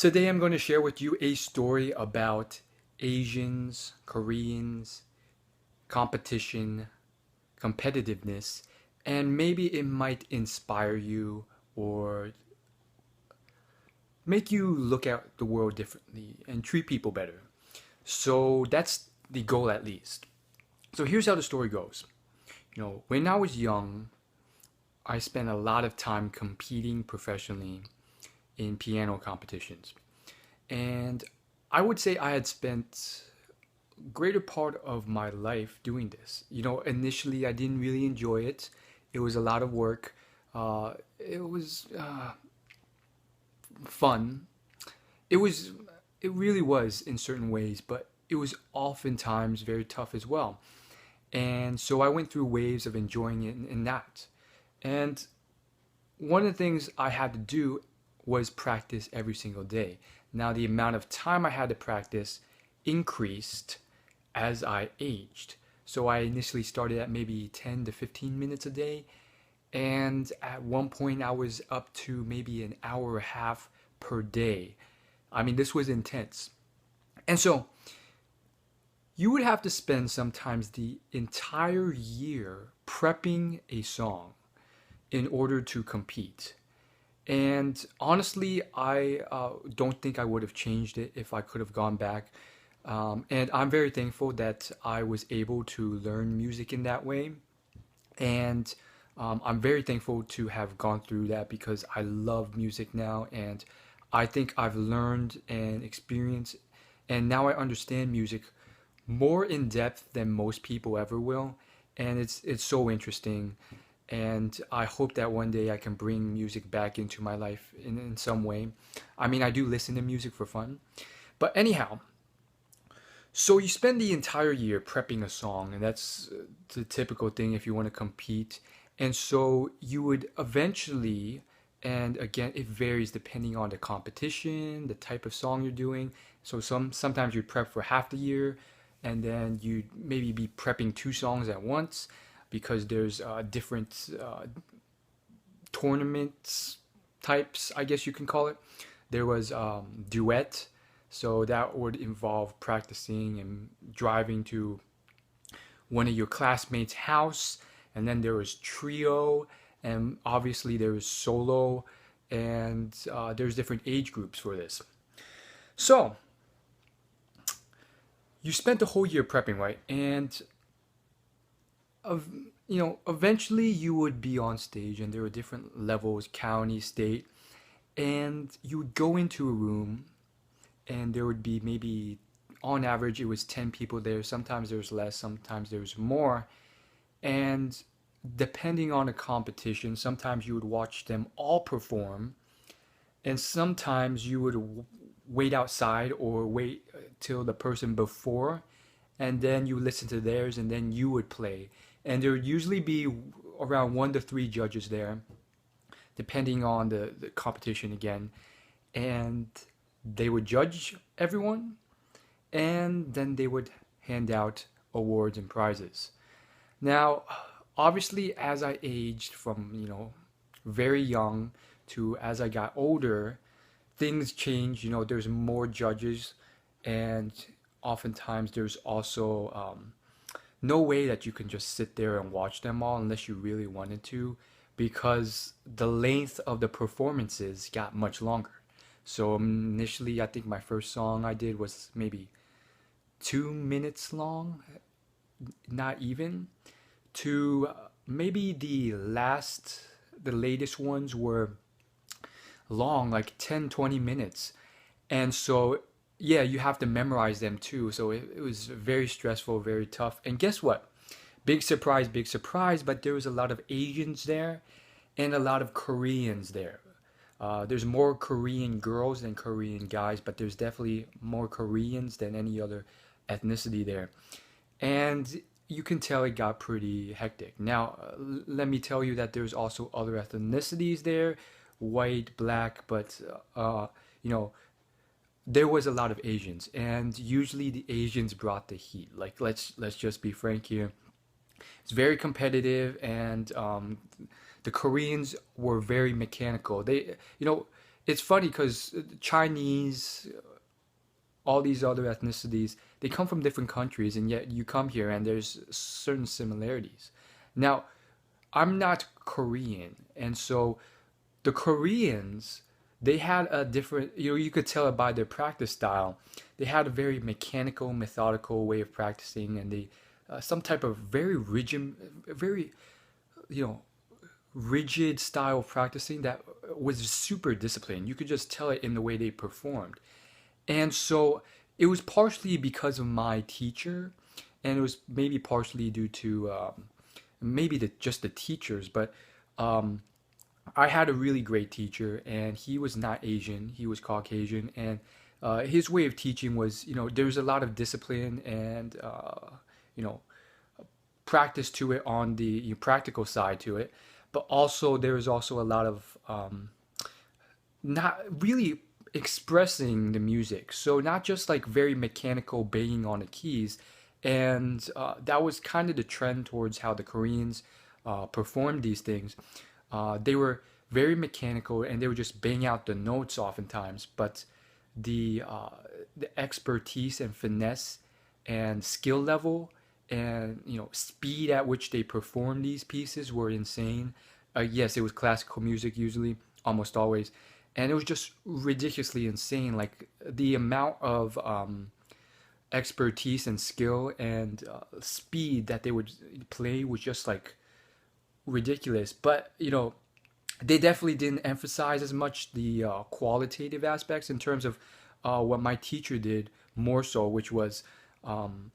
Today I'm going to share with you a story about Asians, Koreans, competition, competitiveness, and maybe it might inspire you or make you look at the world differently and treat people better. So that's the goal at least. So here's how the story goes. When I was young, I spent a lot of time competing professionally in piano competitions. And I would say I had spent greater part of my life doing this. Initially I didn't really enjoy it. It was a lot of work. It was fun. It was, it really was in certain ways, but it was oftentimes very tough as well. And so I went through waves of enjoying it in that. And one of the things I had to do was practice every single day. Now, the amount of time I had to practice increased as I aged. So I initially started at maybe 10 to 15 minutes a day. And at one point, I was up to maybe an hour and a half per day. I mean, this was intense. And so you would have to spend sometimes the entire year prepping a song in order to compete. And honestly, I don't think I would have changed it if I could have gone back. And I'm very thankful that I was able to learn music in that way. And I'm very thankful to have gone through that because I love music now. And I think I've learned and experienced, and now I understand music more in depth than most people ever will. And it's so interesting. And I hope that one day I can bring music back into my life in some way. I mean, I do listen to music for fun. But anyhow, so you spend the entire year prepping a song, and that's the typical thing if you want to compete. And so you would eventually, and again, it varies depending on the competition, the type of song you're doing. So sometimes you prep for half the year, and then you maybe be prepping two songs at once because there's different tournaments types, I guess you can call it. There was duet, so that would involve practicing and driving to one of your classmates' house, and then there was trio, and obviously there was solo, and there's different age groups for this. So you spent the whole year prepping, right? And of eventually you would be on stage, and there were different levels, county, state, and you would go into a room, and there would be maybe, on average, it was 10 people there. Sometimes there's less, sometimes there's more. And depending on the competition, sometimes you would watch them all perform, and sometimes you would wait outside or wait till the person before, and then you listen to theirs, and then you would play. And there would usually be around 1 to 3 judges there, depending on the competition again. And they would judge everyone, and then they would hand out awards and prizes. Now, obviously, as I aged from, very young to as I got older, things changed. There's more judges, and oftentimes there's also no way that you can just sit there and watch them all unless you really wanted to, because the length of the performances got much longer. So initially, I think my first song I did was maybe 2 minutes long, not even, to maybe the latest ones were long, like 10, 20 minutes. And so, yeah, you have to memorize them too. So it was very stressful, very tough. And guess what? Big surprise, but there was a lot of Asians there and a lot of Koreans there. There's more Korean girls than Korean guys, but there's definitely more Koreans than any other ethnicity there. And you can tell it got pretty hectic. Now, let me tell you that there's also other ethnicities there, white, black, but you know, there was a lot of Asians, and usually the Asians brought the heat. Like let's just be frank here. It's very competitive, and the Koreans were very mechanical. They, it's funny because Chinese, all these other ethnicities, they come from different countries, and yet you come here and there's certain similarities. Now, I'm not Korean, and so the Koreans, they had a different, you could tell it by their practice style. They had a very mechanical, methodical way of practicing, and they, some type of very rigid, very, you know, rigid style of practicing that was super disciplined. You could just tell it in the way they performed. And so it was partially because of my teacher, and it was maybe partially due to maybe just the teachers, but um, I had a really great teacher, and he was not Asian, he was Caucasian, and his way of teaching was, there was a lot of discipline and, you know, practice to it on the practical side to it, but also there was also a lot of not really expressing the music. So not just like very mechanical banging on the keys. And that was kind of the trend towards how the Koreans performed these things. They were very mechanical and they would just bang out the notes oftentimes, but the uh, the expertise and finesse and skill level and speed at which they performed these pieces were insane. Yes, it was classical music usually, almost always, and it was just ridiculously insane. Like the amount of expertise and skill and speed that they would play was just like ridiculous. But they definitely didn't emphasize as much the qualitative aspects in terms of what my teacher did more so, which was um,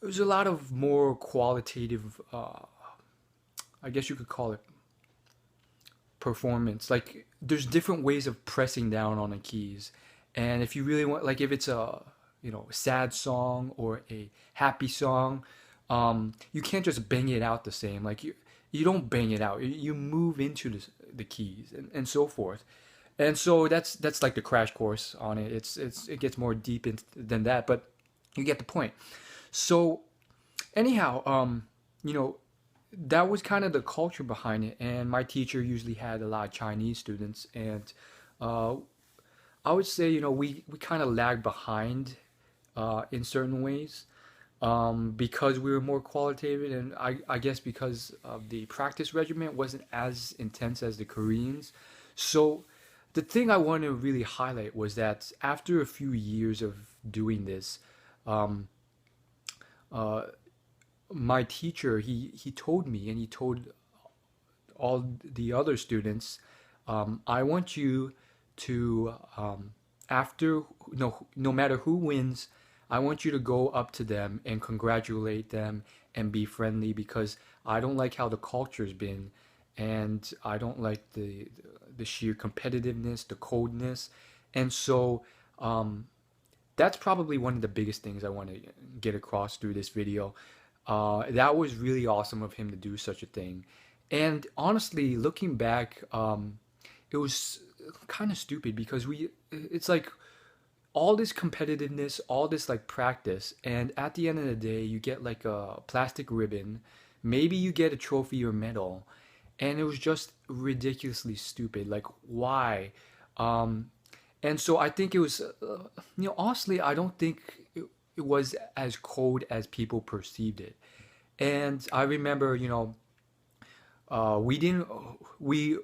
it was a lot of more qualitative. I guess you could call it performance. Like there's different ways of pressing down on the keys, and if you really want, like if it's a sad song or a happy song, you can't just bang it out the same. Like you don't bang it out. You move into the keys and so forth. And so that's like the crash course on it. It gets more deep than that, but you get the point. So anyhow, that was kind of the culture behind it. And my teacher usually had a lot of Chinese students, and uh, I would say we kind of lagged behind in certain ways because we were more qualitative, and I guess because of the practice regimen wasn't as intense as the Koreans. So the thing I want to really highlight was that after a few years of doing this, um, uh, my teacher he told me, and he told all the other students, I want you to after no matter who wins, I want you to go up to them and congratulate them and be friendly, because I don't like how the culture's been, and I don't like the sheer competitiveness, the coldness, and so that's probably one of the biggest things I want to get across through this video. That was really awesome of him to do such a thing. And honestly, looking back, it was kind of stupid because it's like all this competitiveness, all this like practice, and at the end of the day, you get like a plastic ribbon, maybe you get a trophy or medal, and it was just ridiculously stupid. Like, why? Um, and so I think it was, honestly, I don't think it was as cold as people perceived it. And I remember, we didn't we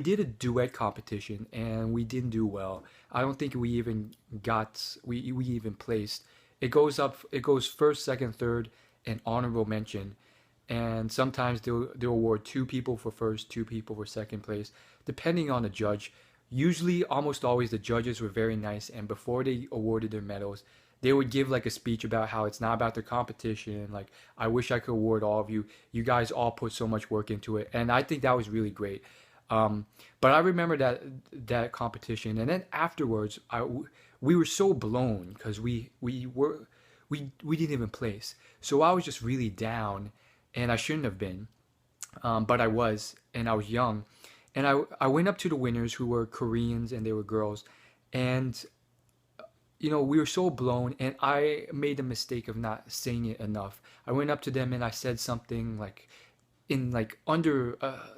did a duet competition and we didn't do well. I don't think we even placed. It goes first, second, third, and honorable mention. And sometimes they'll award two people for first, two people for second place, depending on the judge. Usually, almost always, the judges were very nice, and before they awarded their medals, they would give like a speech about how it's not about the competition. Like, I wish I could award all of you. You guys all put so much work into it, and I think that was really great. But I remember that competition, and then afterwards, we were so blown because we didn't even place. So I was just really down, and I shouldn't have been, but I was, and I was young, and I went up to the winners who were Koreans and they were girls, and we were so blown, and I made the mistake of not saying it enough. I went up to them and I said something like in like under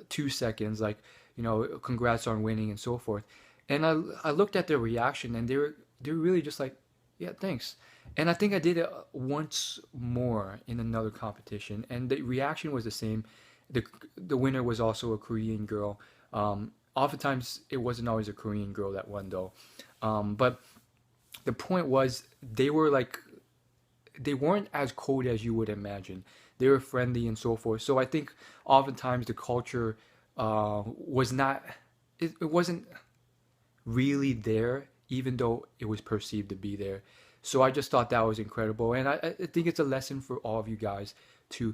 2 seconds, like, congrats on winning and so forth. And I looked at their reaction, and they were really just like, yeah, thanks. And I think I did it once more in another competition, and the reaction was the same. The winner was also a Korean girl. Oftentimes it wasn't always a Korean girl that won though. But the point was they weren't as cold as you would imagine. They were friendly and so forth. So I think oftentimes the culture was not it wasn't really there, even though it was perceived to be there. So I just thought that was incredible, and I think it's a lesson for all of you guys to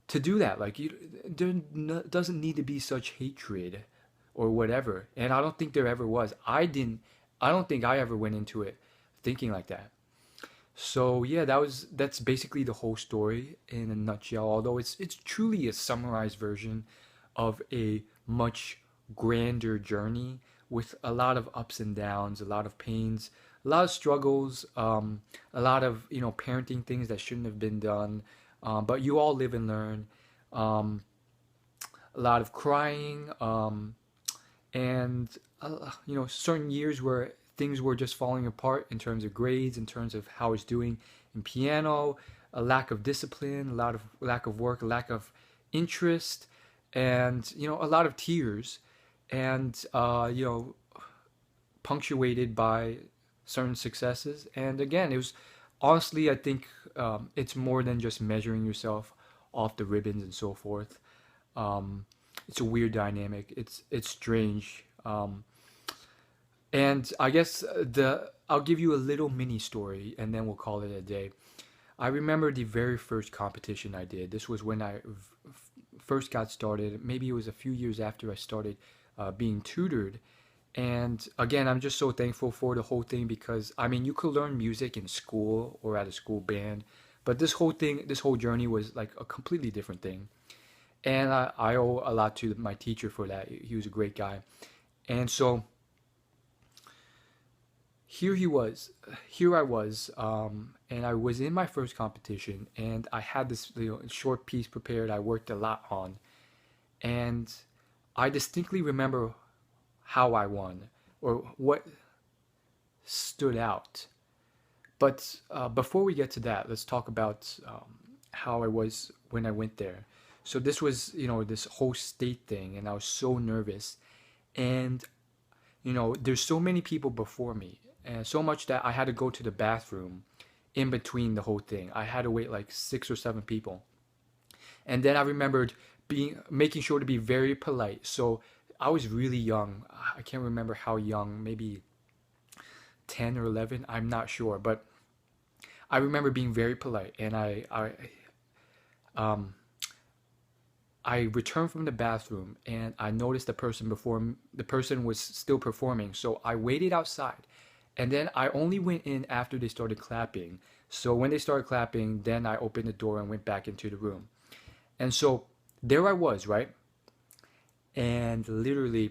do that. Like there doesn't need to be such hatred or whatever, and I don't think there ever was. I don't think I ever went into it thinking like that. So yeah, that's basically the whole story in a nutshell. Although it's truly a summarized version of a much grander journey with a lot of ups and downs, a lot of pains, a lot of struggles, a lot of parenting things that shouldn't have been done. But you all live and learn. Um, a lot of crying, and certain years where things were just falling apart in terms of grades, in terms of how I was doing in piano, a lack of discipline, a lot of lack of work, a lack of interest, and a lot of tears, and punctuated by certain successes. And again, it was honestly, I think it's more than just measuring yourself off the ribbons and so forth. Um, it's a weird dynamic. It's strange. And I guess the I'll give you a little mini story, and then we'll call it a day. I remember the very first competition I did. This was when I first got started. Maybe it was a few years after I started being tutored. And again, I'm just so thankful for the whole thing because I mean, you could learn music in school or at a school band, but this whole journey was like a completely different thing. And I owe a lot to my teacher for that. He was a great guy. And so here I was, and I was in my first competition, and I had this short piece prepared. I worked a lot on, and I distinctly remember how I won or what stood out. But before we get to that, let's talk about how I was when I went there. So this was, this whole state thing, and I was so nervous. And, there's so many people before me, and so much that I had to go to the bathroom in between the whole thing. I had to wait like 6 or 7 people. And then I remembered making sure to be very polite. So I was really young. I can't remember how young, maybe 10 or 11, I'm not sure, but I remember being very polite, and um, I returned from the bathroom, and I noticed the person was still performing, so I waited outside, and then I only went in after they started clapping. So when they started clapping, then I opened the door and went back into the room. And so there I was, right? And literally,